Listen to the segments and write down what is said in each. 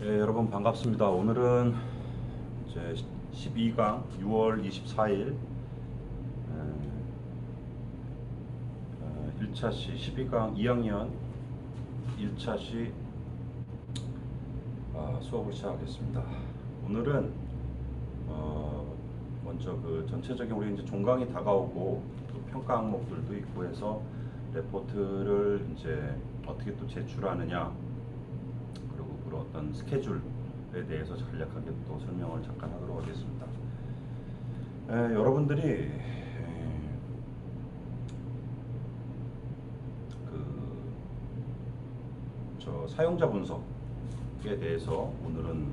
예, 여러분 반갑습니다. 오늘은 이제 12강 6월 24일 1차시 12강 2학년 1차시 수업을 시작하겠습니다. 오늘은 먼저 그 전체적인 우리 이제 종강이 다가오고 또 평가 항목들도 있고 해서 레포트를 이제 어떻게 또 제출하느냐, 그리고 그런 어떤 스케줄에 대해서 간략하게 또 설명을 잠깐 하도록 하겠습니다. 여러분들이 저 사용자 분석에 대해서 오늘은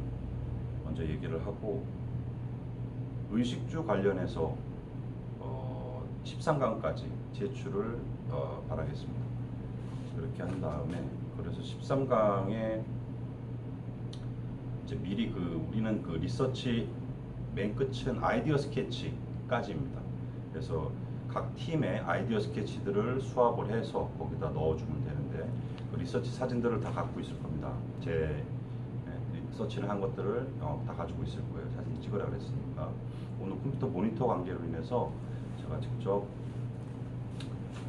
먼저 얘기를 하고, 의식주 관련해서 13강까지 제출을 바라겠습니다. 그렇게 한 다음에, 그래서 13강에 이제 미리 우리는 그 리서치 맨 끝은 아이디어 스케치까지입니다. 그래서 각 팀의 아이디어 스케치들을 수합을 해서 거기다 넣어주면 되는데, 그 리서치 사진들을 다 갖고 있을 겁니다. 제 리서치를 한 것들을 다 가지고 있을 거예요. 사진 찍으라 그랬으니까. 오늘 컴퓨터 모니터 관계로 인해서 제가 직접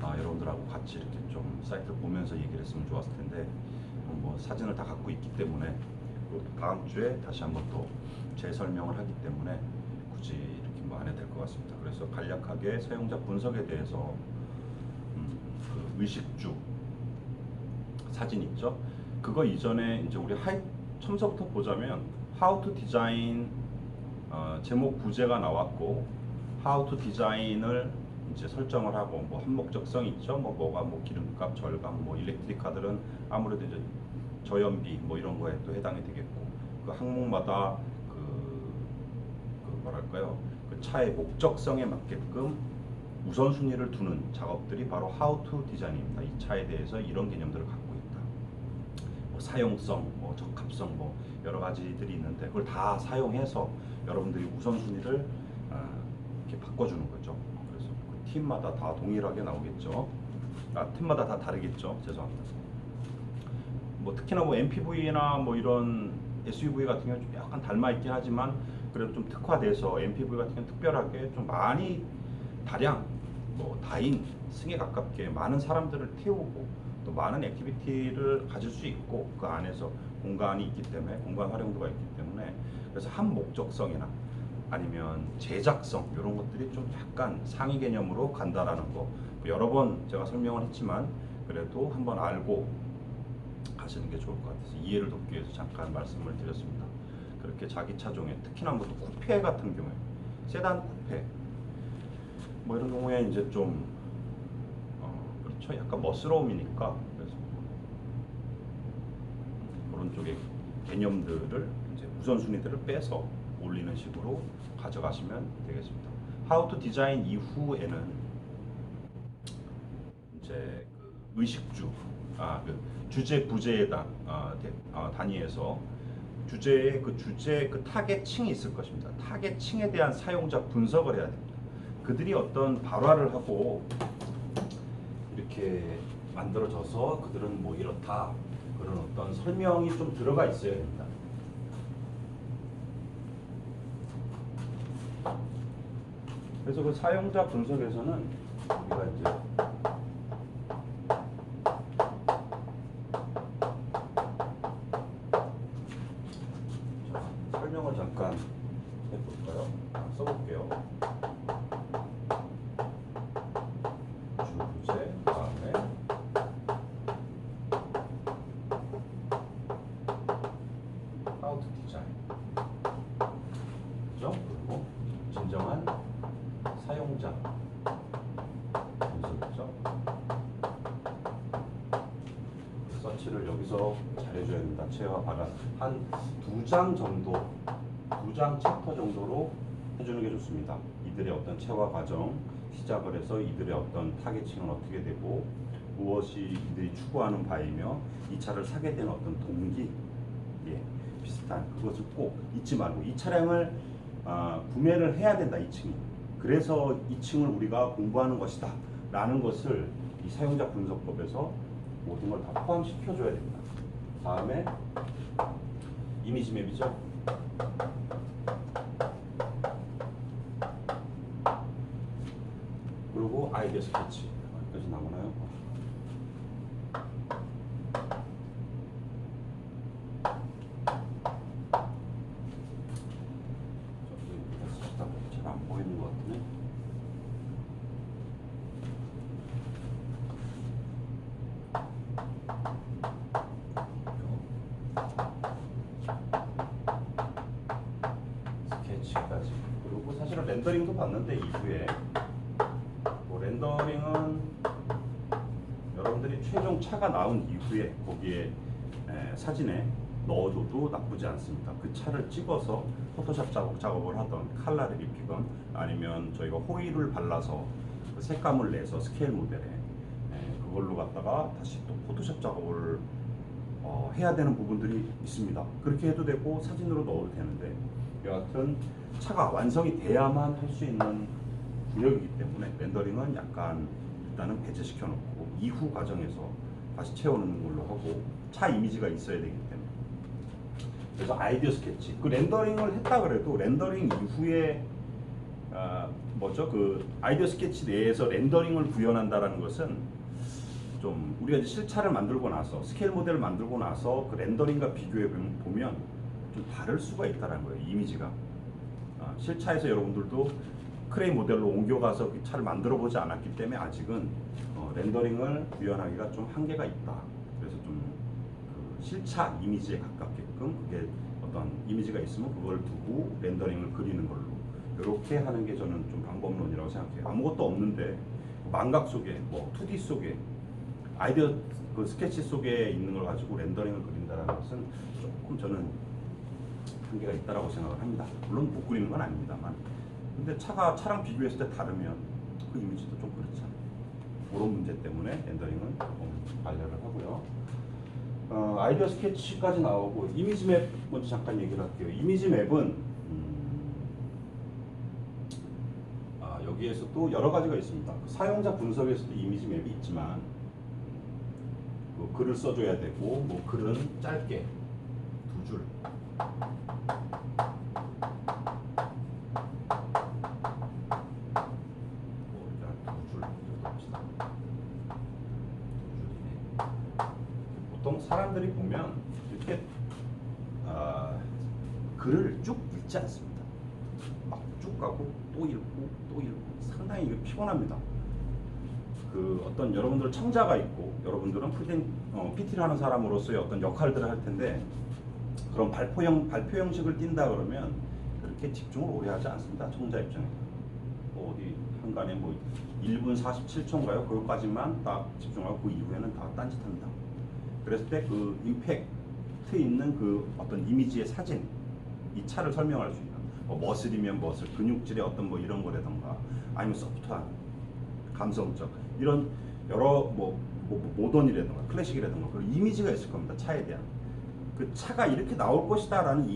여러분들하고 같이 이렇게 좀 사이트를 보면서 얘기를 했으면 좋았을 텐데, 뭐 사진을 다 갖고 있기 때문에, 또 다음 주에 다시 한번 또 재설명을 하기 때문에 굳이 이렇게 뭐 안 해도 될 것 같습니다. 그래서 간략하게 사용자 분석에 대해서 그 의식주 사진 있죠? 그거 이전에 이제 우리 처음서부터 보자면 How to Design 제목 부제가 나왔고, How to Design을 이제 설정을 하고, 뭐 한목적성 있죠? 뭐가 뭐 기름값 절감, 뭐 일렉트릭 카들은 아무래도 이제 저연비 뭐 이런 거에 또 해당이 되겠고, 그 항목마다 뭐랄까요, 그 차의 목적성에 맞게끔 우선순위를 두는 작업들이 바로 How to Design입니다. 이 차에 대해서 이런 개념들을 갖고 있다. 뭐 사용성, 뭐 적합성, 뭐 여러 가지들이 있는데 그걸 다 사용해서 여러분들이 우선순위를 이렇게 바꿔주는 거죠. 그래서 그 팀마다 다 동일하게 나오겠죠. 팀마다 다 다르겠죠. 죄송합니다. 뭐 특히나 뭐 MPV나 뭐 이런 SUV 같은 경우는 좀 약간 닮아 있긴 하지만, 그래도 좀 특화돼서 MPV 같은 경우는 특별하게 좀 많이 다량 뭐 다인 승에 가깝게 많은 사람들을 태우고 또 많은 액티비티를 가질 수 있고, 그 안에서 공간이 있기 때문에, 공간 활용도가 있기 때문에, 그래서 한 목적성이나 아니면 제작성 이런 것들이 좀 약간 상위 개념으로 간다라는 거, 여러 번 제가 설명을 했지만 그래도 한번 알고 가시는 게 좋을 것 같아서 이해를 돕기 위해서 잠깐 말씀을 드렸습니다. 그렇게 자기 차종에, 특히나 뭐 쿠페 같은 경우에, 세단 쿠페 뭐 이런 경우에 이제 좀 그렇죠, 약간 멋스러움이니까, 그래서 그런 쪽의 개념들을 이제 우선순위들을 빼서 올리는 식으로 가져가시면 되겠습니다. How to Design 이후에는 이제 그 의식주, 그 주제 부제에 단위에서 주제의 그 타겟층이 있을 것입니다. 타겟층에 대한 사용자 분석을 해야 됩니다. 그들이 어떤 발화를 하고 이렇게 만들어져서 그들은 뭐 이렇다, 그런 어떤 설명이 좀 들어가 있어야 됩니다. 그래서 그 사용자 분석에서는 우리가 이제 설명을 잠깐 해볼까요? 써볼게요. 주부제, 다음에 How to Design, 그죠? 그리고 진정한 사용자 분석이죠. 서치를 여기서 잘해줘야 됩니다. 체와 바람 한 2장 정도, 2장 챕터 정도로 해주는 게 좋습니다. 이들의 어떤 체화 과정 시작을 해서 이들의 어떤 타겟층은 어떻게 되고, 무엇이 이들이 추구하는 바이며, 이 차를 사게 된 어떤 동기, 비슷한 그것을 꼭 잊지 말고, 이 차량을 구매를 해야 된다, 이 층이. 그래서 이 층을 우리가 공부하는 것이다 라는 것을 이 사용자 분석법에서 모든 걸 다 포함시켜 줘야 됩니다. 다음에 이미지 맵이죠. 그리고 아이디어 스케치. 여기까지 나오나요? 잘 안 보이는 것 같네. 스케치까지. 그리고 사실은 렌더링도 봤는데 이후에 뭐 렌더링은 여러분들이 최종 차가 나온 이후에 거기에 사진에 넣어줘도 나쁘지 않습니다. 그 차를 찍어서 포토샵 작업을 하던 칼라를 입히건 아니면 저희가 호일을 발라서 그 색감을 내서 스케일 모델에 그걸로 갖다가 다시 또 포토샵 작업을 해야 되는 부분들이 있습니다. 그렇게 해도 되고 사진으로 넣어도 되는데 여하튼 차가 완성이 돼야만 할 수 있는 구역이기 때문에 렌더링은 약간 일단은 배제시켜 놓고 이후 과정에서 다시 채워놓는 걸로 하고 차 이미지가 있어야 되기 때문에 그래서 아이디어 스케치 그 렌더링을 했다 그래도 렌더링 이후에 뭐죠 그 아이디어 스케치 내에서 렌더링을 구현한다라는 것은 좀 우리가 이제 실차를 만들고 나서 스케일 모델을 만들고 나서 그 렌더링과 비교해 보면 좀 다를 수가 있다는 거예요. 이미지가 실차에서 여러분들도 크레인 모델로 옮겨가서 그 차를 만들어 보지 않았기 때문에 아직은 렌더링을 구현하기가 좀 한계가 있다. 그래서 좀그 실차 이미지에 가깝게끔 그게 어떤 이미지가 있으면 그걸 두고 렌더링을 그리는 걸로 이렇게 하는 게 저는 좀 방법론이라고 생각해요. 아무것도 없는데 망각 속에 뭐 2D 속에 아이디어 그 스케치 속에 있는 걸 가지고 렌더링을 그린다는 것은 조금 저는 한계가 있다라고 생각을 합니다. 물론 못 그리는 건 아닙니다만 근데 차랑 비교했을 때 다르면 그 이미지도 좀 그렇잖아요. 그런 문제 때문에 렌더링은 반려를 하고요. 아이디어 스케치까지 나오고 이미지 맵 먼저 잠깐 얘기를 할게요. 이미지 맵은 여기에서 또 여러 가지가 있습니다. 그 사용자 분석에서도 이미지 맵이 있지만 뭐 글을 써줘야 되고 뭐 글은 짧게 2줄 보통 사람들이 보면 이렇게 글을 쭉 읽지 않습니다. 막 쭉 가고 또 읽고 또 읽고 상당히 이게 피곤합니다. 그 어떤 여러분들 청자가 있고 여러분들은 PT를 하는 사람으로서의 어떤 역할들을 할 텐데 그런 발표 형식을 띈다 그러면 그렇게 집중을 오래 하지 않습니다. 청자 입장에서 어디 한간에 뭐 1분 47초인가요? 그것까지만 딱 집중하고 그 이후에는 다 딴짓합니다. 그랬을 때 그 임팩트 있는 그 어떤 이미지의 사진, 이 차를 설명할 수 있는 뭐 머슬이면 머슬, 근육질의 어떤 뭐 이런 거라던가 아니면 소프트한 감성적 이런 여러 뭐 모던이라던가 클래식이라던가 그런 이미지가 있을 겁니다. 차에 대한 그 차가 이렇게 나올 것이다라는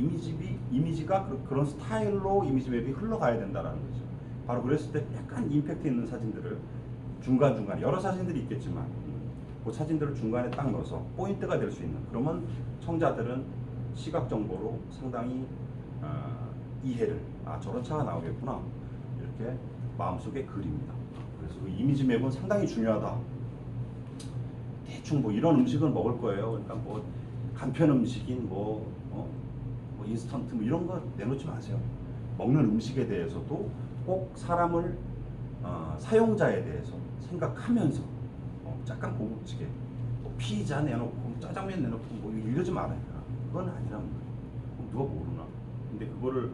이미지가 그런 스타일로 이미지 맵이 흘러가야 된다라는 거죠. 바로 그랬을 때 약간 임팩트 있는 사진들을 중간중간 여러 사진들이 있겠지만 그 사진들을 중간에 딱 넣어서 포인트가 될 수 있는 그러면 청자들은 시각 정보로 상당히 이해를 저런 차가 나오겠구나 이렇게 마음속에 그립니다. 그래서 그 이미지 맵은 상당히 중요하다. 대충 뭐 이런 음식을 먹을 거예요. 그러니까 뭐 간편 음식인 뭐 인스턴트 뭐 이런 거 내놓지 마세요. 먹는 음식에 대해서도 꼭 사람을 사용자에 대해서 생각하면서 약간 고급지게 뭐 피자 내놓고 짜장면 내놓고 뭐 이러지 말아요. 그건 아니란 말이에요. 누가 모르나. 근데 그거를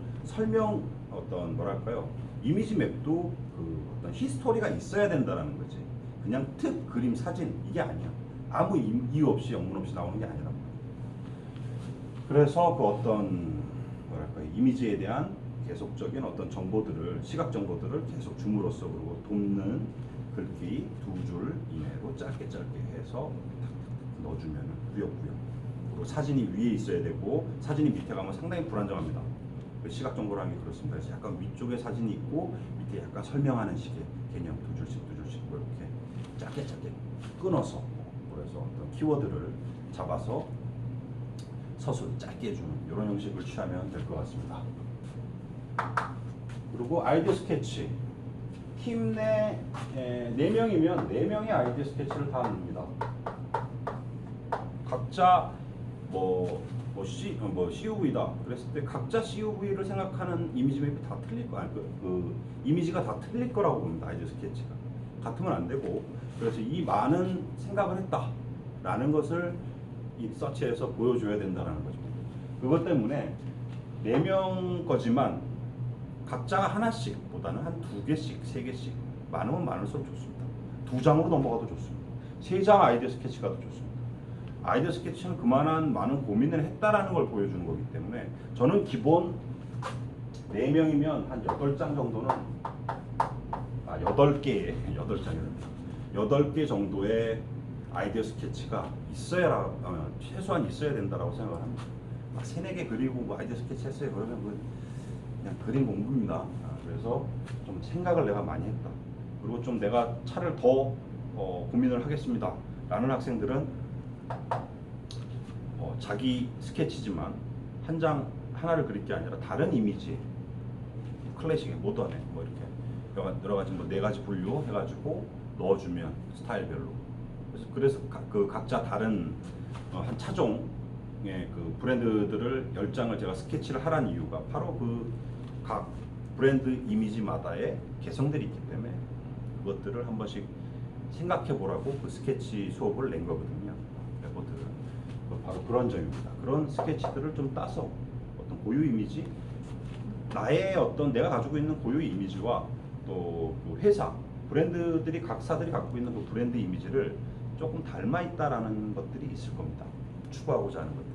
어떤 뭐랄까요 이미지 맵도 그 어떤 히스토리가 있어야 된다는 거지. 그냥 특 그림 사진 이게 아니야. 아무 이유 없이 영문 없이 나오는 게 아니란 말이야. 그래서 그 어떤 뭐랄까요 이미지에 대한 계속적인 어떤 정보들을 시각 정보들을 계속 줌으로써 그리고 돕는 글귀 2줄 이내로 짧게 해서 탁탁탁 넣어주면 구역구역. 그리고 사진이 위에 있어야 되고 사진이 밑에 가면 상당히 불안정합니다. 시각 정보라는 게 그렇습니다. 그래서 약간 위쪽에 사진이 있고 밑에 약간 설명하는 식의 개념 2줄씩 이렇게 짧게 끊어서 그래서 어떤 키워드를 잡아서 서술 짧게 해주는 이런 형식을 취하면 될 것 같습니다. 그리고 아이디어 스케치. 팀 내 4명이면 4명의 아이디어 스케치를 다 합니다. 각자 COV다. 그랬을 때 각자 COV를 생각하는 이미지 맵이 다 틀릴 거 아니 이미지가 다 틀릴 거라고 봅니다. 아이디어 스케치가 같으면 안 되고, 그래서 이 많은 생각을 했다라는 것을 이 서치에서 보여줘야 된다는 거죠. 그것 때문에 4명 거지만 각자가 하나씩보다는 한 2개씩, 3개씩, 많으면 많을수록 좋습니다. 2장으로 넘어가도 좋습니다. 3장 아이디어 스케치가 더 좋습니다. 아이디어 스케치는 그만한 많은 고민을 했다라는 걸 보여주는 거기 때문에 저는 기본 4명이면 한 8장 정도는 8개 정도의 아이디어 스케치가 최소한 있어야 된다라고 생각을 합니다. 막 3-4개 그리고 아이디어 스케치 했어요. 그러면 그냥 그림 공부입니다. 그래서 좀 생각을 내가 많이 했다. 그리고 좀 내가 차를 더 고민을 하겠습니다 라는 학생들은 자기 스케치지만 하나를 그릴 게 아니라 다른 이미지, 클래식에 모던에 이렇게 여러 가지 4가지 분류 해가지고 넣어주면 스타일별로, 그래서 그 각자 다른 한 차종의 그 브랜드들을 10장을 제가 스케치를 하라는 이유가 바로 그 각 브랜드 이미지마다의 개성들이 있기 때문에 그것들을 한 번씩 생각해 보라고 그 스케치 수업을 낸 거거든요. 레포트를. 바로 그런 점입니다. 그런 스케치들을 좀 따서 어떤 고유 이미지, 나의 내가 가지고 있는 고유 이미지와 또 그 회사, 브랜드들이 각사들이 갖고 있는 그 브랜드 이미지를 조금 닮아 있다라는 것들이 있을 겁니다. 추구하고자 하는 것들.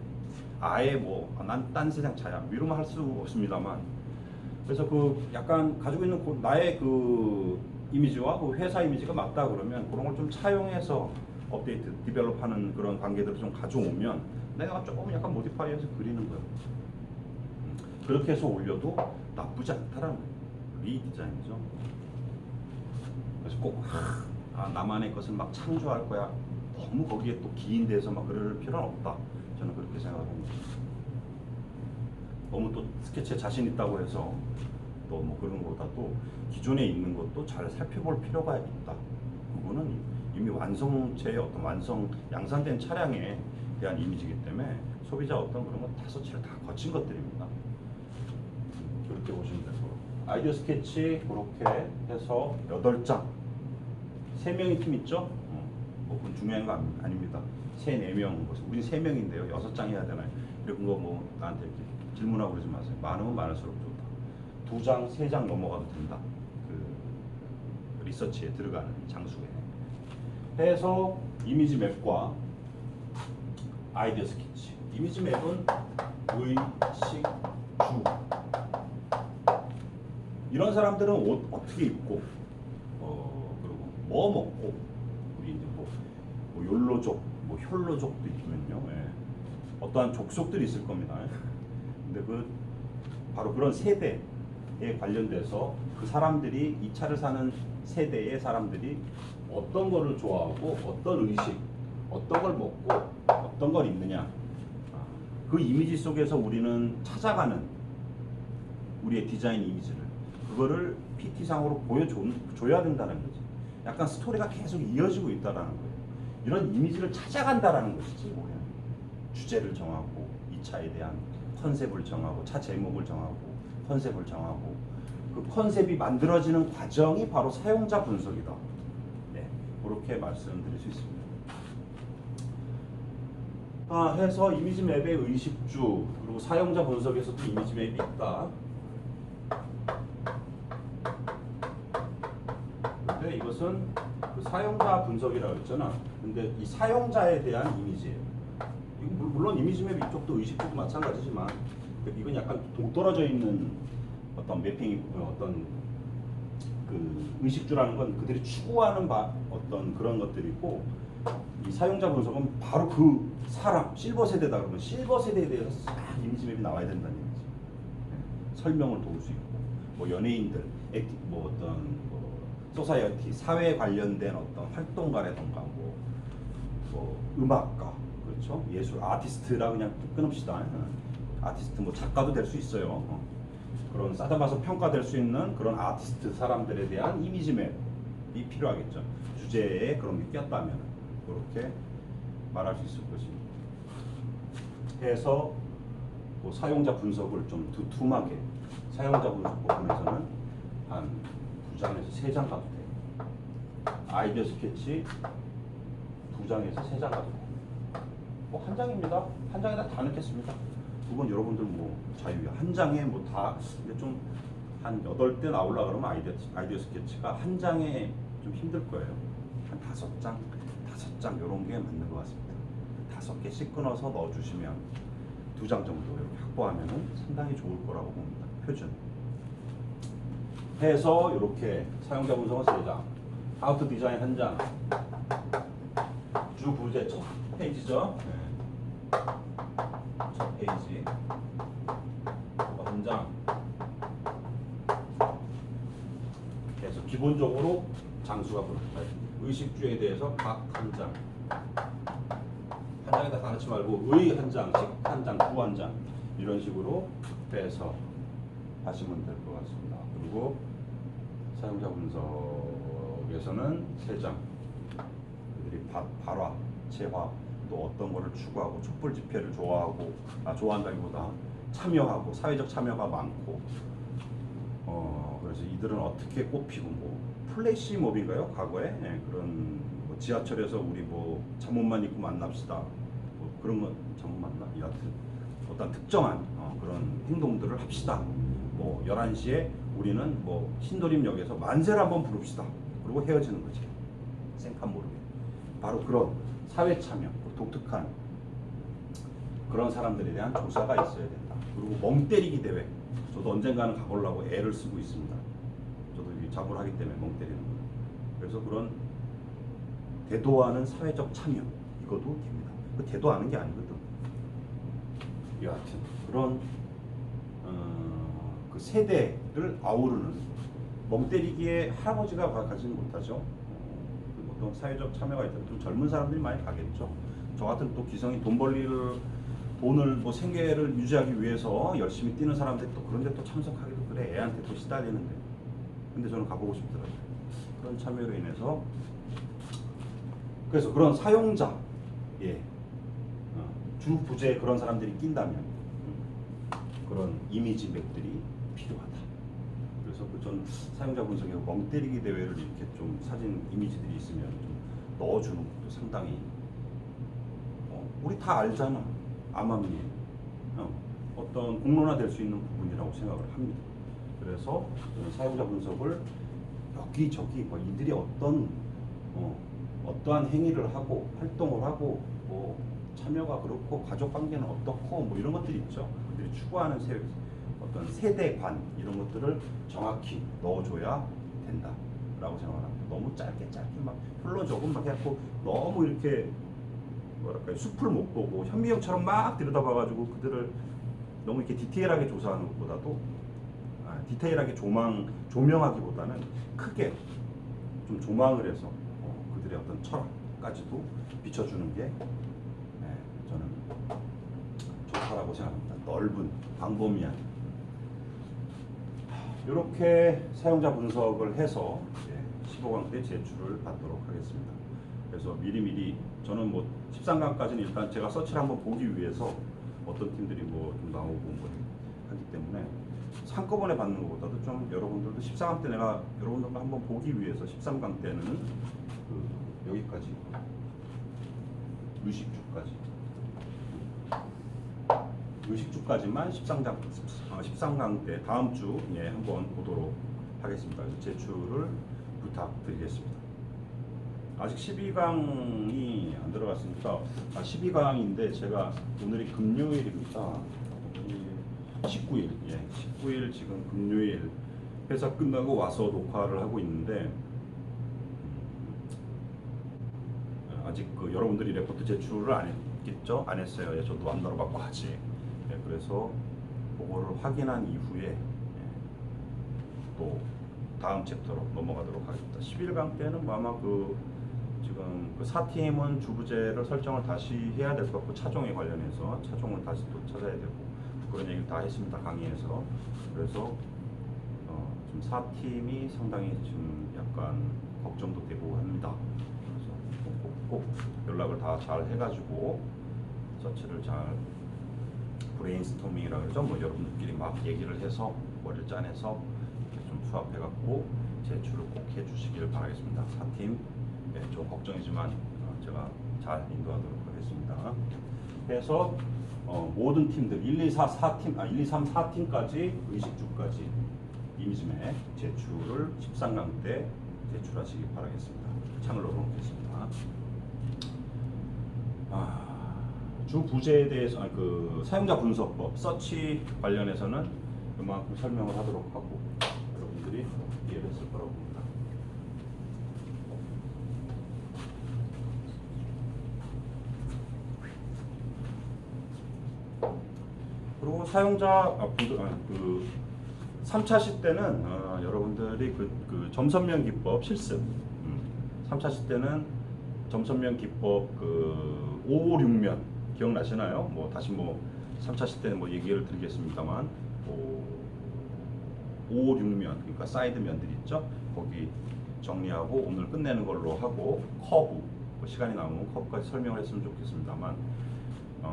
아예 난 딴 세상 차야 이러면 할 수 없습니다만, 그래서 그 약간 가지고 있는 나의 그 이미지와 그 회사 이미지가 맞다 그러면 그런 걸 좀 차용해서 업데이트, 디벨롭하는 그런 관계들을 좀 가져오면 내가 조금 약간 모디파이해서 그리는 거예요. 그렇게 해서 올려도 나쁘지 않다라는 거예요. 이 디자인이죠. 그래서 꼭 나만의 것을 막 창조할 거야, 너무 거기에 또 긴 데서 막 그럴 필요는 없다. 저는 그렇게 생각합니다. 너무 또 스케치에 자신 있다고 해서 또 그런 것보다도 기존에 있는 것도 잘 살펴볼 필요가 있다. 그거는 이미 완성체의 양산된 차량에 대한 이미지이기 때문에 소비자 그런 거 5치를 다 거친 것들입니다. 그렇게 보시면 되고, 아이디어 스케치 그렇게 해서 8장, 3명의 팀 있죠? 그건 중요한 거 아닙니다. 3-4명, 우리 3명인데요 6장 해야 되나요? 이런 거 나한테 이렇게 질문하고 그러지 마세요. 많으면 많을수록 좋다. 2장, 3장 넘어가도 된다. 그 리서치에 들어가는 장수에 해서 이미지 맵과 아이디어 스케치. 이미지 맵은 의식, 주. 이런 사람들은 옷 어떻게 입고, 그리고 뭐 먹고, 우리 이제 욜로족, 혈로족도 있으면요. 어떠한 족속들이 있을 겁니다. 근데 바로 그런 세대에 관련돼서 그 사람들이 이 차를 사는 세대의 사람들이 어떤 거를 좋아하고 어떤 의식, 어떤 걸 먹고 어떤 걸 입느냐, 그 이미지 속에서 우리는 찾아가는 우리의 디자인 이미지를, 그거를 PT상으로 보여줘야 된다는 거지. 약간 스토리가 계속 이어지고 있다라는 거예요. 이런 이미지를 찾아간다라는 것이지 뭐야. 주제를 정하고 이 차에 대한 컨셉을 정하고 차 제목을 정하고 컨셉을 정하고 그 컨셉이 만들어지는 과정이 바로 사용자 분석이다. 네, 그렇게 말씀드릴 수 있습니다. 해서 이미지 맵의 의식주 그리고 사용자 분석에서도 이미지 맵이 있다. 근데 이것은 그 사용자 분석이라고 했잖아. 근데 이 사용자에 대한 이미지예요. 물론 이미지 맵 이쪽도 의식주도 마찬가지지만 이건 약간 동떨어져 있는 어떤 매핑이, 어떤 그 의식주라는 건 그들이 추구하는 어떤 그런 것들이고, 이 사용자 분석은 바로 그 사람, 실버 세대다 그러면 실버 세대에 대해서 싹 이미지 맵이 나와야 된다는 얘기지. 설명을 도울 수 있고, 연예인들, 어떤 소사이어티, 사회에 관련된 어떤 활동가라던가, 음악가, 그렇죠? 예술 아티스트라 그냥 끊읍시다. 아티스트 뭐 작가도 될 수 있어요. 그런 싸잡아서 평가될 수 있는 그런 아티스트 사람들에 대한 이미지 맵이 필요하겠죠. 주제에 그런 게 꼈다면 그렇게 말할 수 있을 것입니다. 해서 뭐 사용자 분석을 좀 두툼하게 사용자 분석 부분에서는 한 2장에서 3장 가도 돼요. 아이디어 스케치 2장에서 3장 가도 돼요. 뭐 한 장입니다. 한 장에다 다 넣겠습니다. 그건 여러분들 뭐 자유야. 한 장에 뭐 다 좀 한 8대 나오려 그러면 아이디어 스케치가 한 장에 좀 힘들 거예요. 한 5장, 5장 이런 게 맞는 것 같습니다. 5개씩 끊어서 넣어주시면 2장 정도 이렇게 확보하면은 상당히 좋을 거라고 봅니다. 표준. 해서 이렇게 사용자 분석은 3장, How to 디자인 1장, 주 부제 첫 페이지죠. 첫 페이지. 1장. 그래서 기본적으로 장수가 부른다. 의식주에 대해서 각 한 장. 한 장에다 다 넣지 말고 의 한 장, 식 한 장, 부 한 장 이런 식으로 빼서 하시면 될 것 같습니다. 그리고 사용자 분석에서는 3장. 그들이 발화, 재화 또 어떤 거를 추구하고 촛불 집회를 좋아한다기보다 참여하고 사회적 참여가 많고 그래서 이들은 어떻게 꼽히고 뭐 플래시몹인가요? 과거에 그런 뭐 지하철에서 우리 뭐 잠옷만 입고 만납시다 뭐 그런 건 잠옷 만나 여하튼 어떤 특정한 그런 행동들을 합시다. 뭐 11시에 우리는 뭐 신도림역에서 만세를 한번 부릅시다. 그리고 헤어지는 거지. 생판 모르게. 바로 그런 사회 참여, 독특한 그런 사람들에 대한 조사가 있어야 된다. 그리고 멍 때리기 대회. 저도 언젠가는 가보려고 애를 쓰고 있습니다. 저도 작업을 하기 때문에 멍 때리는 거예요. 그래서 그런 대도하는 사회적 참여 이것도 됩니다. 그 대도하는 게 아니거든. 여하튼 그런 그 세대를 아우르는 멍 때리기에 할아버지가 가지는 못하죠. 보통 사회적 참여가 있다면 좀 젊은 사람들이 많이 가겠죠. 저 같은 또 기성이 돈을 뭐 생계를 유지하기 위해서 열심히 뛰는 사람들 또 그런데 또 참석하기도 그래. 애한테 또 시달리는데. 근데 저는 가보고 싶더라고요. 그런 참여로 인해서 그래서 그런 사용자 주 부재에 그런 사람들이 낀다면 그런 이미지 맵들이 필요하다. 그래서 전 사용자 분석에서 멍 때리기 대회를 이렇게 좀 사진 이미지들이 있으면 좀 넣어주는 것도 상당히 우리 다 알잖아. 암암리에 어떤 공론화될 수 있는 부분이라고 생각을 합니다. 그래서 사용자 분석을 여기저기 뭐 이들이 어떠한 행위를 하고 활동을 하고 뭐 참여가 그렇고 가족 관계는 어떻고 뭐 이런 것들이 있죠. 그들이 추구하는 어떤 세대관 이런 것들을 정확히 넣어줘야 된다라고 생각합니다. 너무 짧게 막 흘러적은 막 해갖고 너무 이렇게 뭐랄까요 숲을 못 보고 현미경처럼 막 들여다봐가지고 그들을 너무 이렇게 디테일하게 조사하는 것보다도 디테일하게 조명하기보다는 크게 좀 조망을 해서 그들의 어떤 철학까지도 비춰주는 게 저는 좋다라고 생각합니다. 넓은 광범위한 이렇게 사용자 분석을 해서 15강 때 제출을 받도록 하겠습니다. 그래서 미리미리 저는 뭐 13강까지는 일단 제가 서치를 한번 보기 위해서 어떤 팀들이 뭐 좀 나오고 뭐 하기 때문에 한꺼번에 받는 것보다도 좀 여러분들도 14강 때 내가 여러분들과 한번 보기 위해서 13강 때는 여기까지 의식주까지만 13강 때 다음 주에 한번 보도록 하겠습니다. 제출을 부탁드리겠습니다. 아직 12강이 안 들어갔으니까 12강인데 제가 오늘이 금요일입니다. 19일 19일 지금 금요일 회사 끝나고 와서 녹화를 하고 있는데 아직 여러분들이 레포트 제출을 안 했겠죠? 안 했어요. 저도 만나러 갖고 하지. 그래서 그거를 확인한 이후에 또 다음 챕터로 넘어가도록 하겠습니다. 11강 때는 아마 지금 그 4팀은 주부제를 설정을 다시 해야 될 것 같고 차종에 관련해서 차종을 다시 또 찾아야 되고 그런 얘기를 다 했습니다 강의에서. 그래서 지금 4팀이 상당히 지금 약간 걱정도 되고 합니다. 그래서 꼭 연락을 다 잘 해가지고 서치를 잘 브레인스토밍이라 그러죠. 뭐 여러분들끼리 막 얘기를 해서 머리를 짜내서 이렇게 좀 수합해갖고 제출을 꼭 해주시길 바라겠습니다. 4팀 좀 걱정이지만 제가 잘 인도하도록 하겠습니다. 그래서 모든 팀들 1, 2, 4, 4팀, 1, 2, 3, 4팀까지 의식주까지 이미지맥 제출을 13강 때 제출하시기 바라겠습니다. 창을 넣어놓겠습니다. 주 부제에 대해서 그 사용자 분석법 서치 관련해서는 이만큼 설명을 하도록 하고 여러분들이 이해를 했을 거라고 봅니다. 그리고 사용자 그 3차 시 때는 여러분들이 그 점선면 기법 실습 3차 시 때는 점선면 기법 그 5, 6면 기억나시나요? 뭐 다시 뭐 3차 시 때는 뭐 얘기를 드리겠습니다만 5, 6면 그러니까 사이드 면들이 있죠. 거기 정리하고 오늘 끝내는 걸로 하고 커브 뭐 시간이 남으면 커브까지 설명을 했으면 좋겠습니다만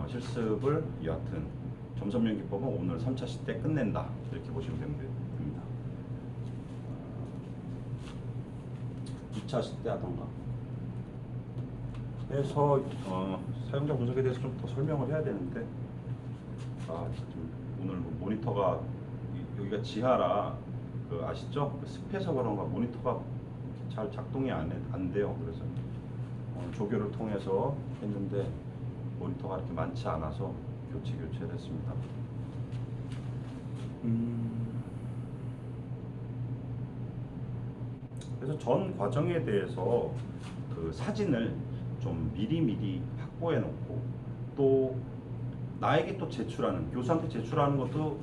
실습을 여하튼 점선면 기법은 오늘 3차 시 때 끝낸다 이렇게 보시면 됩니다. 2차 시 때 하던가 그래서 사용자 분석에 대해서 좀 더 설명을 해야 되는데 지금 오늘 모니터가 여기가 지하라 그 아시죠? 그 습해서 그런가 모니터가 잘 작동이 안 돼요. 그래서 조교를 통해서 했는데 모니터가 이렇게 많지 않아서 교체를 했습니다. 그래서 전 과정에 대해서 그 사진을 좀 미리미리 확보해 놓고 또 나에게 또 제출하는 교수한테 제출하는 것도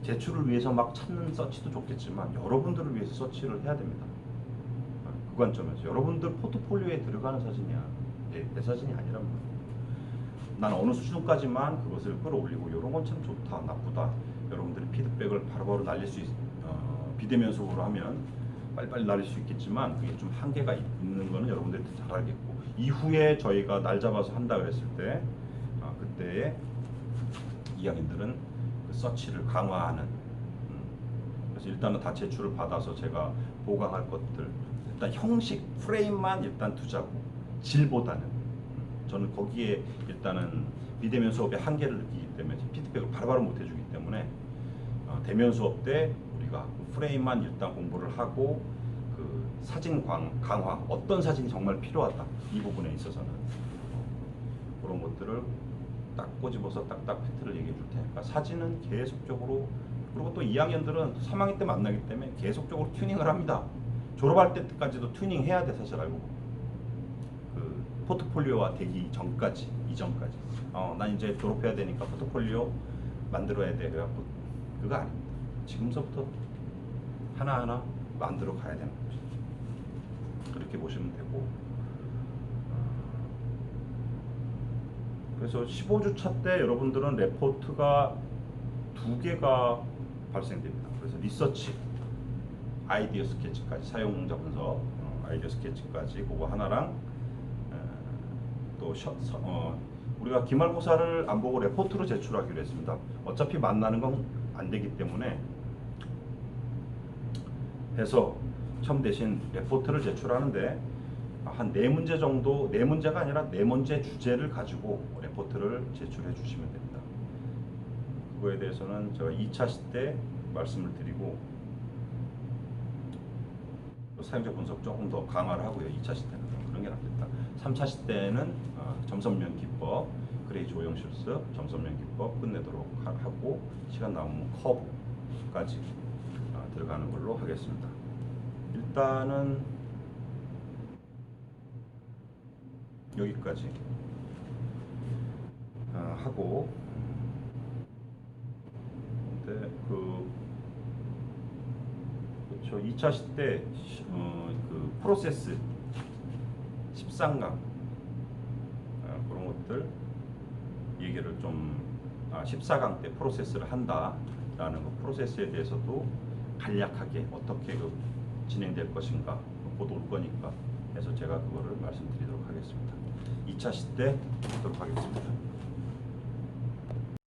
제출을 위해서 막 찾는 서치도 좋겠지만 여러분들을 위해서 서치를 해야 됩니다. 그 관점에서 여러분들 포트폴리오에 들어가는 사진이야. 내 사진이 아니란 말이야. 난 어느 수준까지만 그것을 끌어올리고 이런 건 참 좋다 나쁘다 여러분들이 피드백을 바로바로 날릴 수 비대면속으로 하면 빨리빨리 날릴 수 있겠지만 그게 좀 한계가 있는 거는 여러분들이 잘 알겠고 이후에 저희가 날 잡아서 한다 그랬을 때 그때의 이야기들은 그 서치를 강화하는 그래서 일단은 다 제출을 받아서 제가 보강할 것들 일단 형식 프레임만 일단 두자고 질보다는 저는 거기에 일단은 비대면 수업의 한계를 느끼기 때문에 피드백을 바로바로 못 해주기 때문에 대면 수업 때 우리가 프레임만 일단 공부를 하고 그 사진 강화 어떤 사진이 정말 필요하다 이 부분에 있어서는 그런 것들을 딱 꼬집어서 딱딱 팩트를 얘기해 줄 테니까 사진은 계속적으로 그리고 또 2학년들은 3학년 때 만나기 때문에 계속적으로 튜닝을 합니다. 졸업할 때까지도 튜닝 해야 돼 사실 알고 그 포트폴리오화 되기 전까지 이전까지 난 이제 졸업해야 되니까 포트폴리오 만들어야 돼 그래갖고 그거 아닙니다. 지금서부터 하나하나 만들어 가야 되는 거죠. 그렇게 보시면 되고 그래서 15주차 때 여러분들은 레포트가 2개가 발생됩니다. 그래서 리서치, 아이디어 스케치까지 사용자 분석, 아이디어 스케치까지 그거 하나랑 또 우리가 기말고사를 안 보고 레포트로 제출하기로 했습니다. 어차피 만나는 건 안 되기 때문에 해서 처음 대신 레포트를 제출하는데 한 4문제 정도, 4문제가 아니라 4문제 주제를 가지고 레포트를 제출해 주시면 됩니다. 그거에 대해서는 제가 2차 시 때 말씀을 드리고 사용자 분석 조금 더 강화를 하고요. 2차 시 때는 그런 게 낫겠다. 3차 시 때는 점선면 기법, 그레이즈 오형 실습, 점선면 기법 끝내도록 하고 시간 남으면 커브까지 들어가는 걸로 하겠습니다. 일단은 여기까지 하고 근데 그렇죠. 2차 시 때 그 프로세스 13강 그런 것들 얘기를 좀 14강 때 프로세스를 한다라는 그 프로세스에 대해서도 간략하게 어떻게 진행될 것인가 곧 올 거니까 해서 제가 그거를 말씀드리도록 하겠습니다. 2차 시대 보도록 하겠습니다.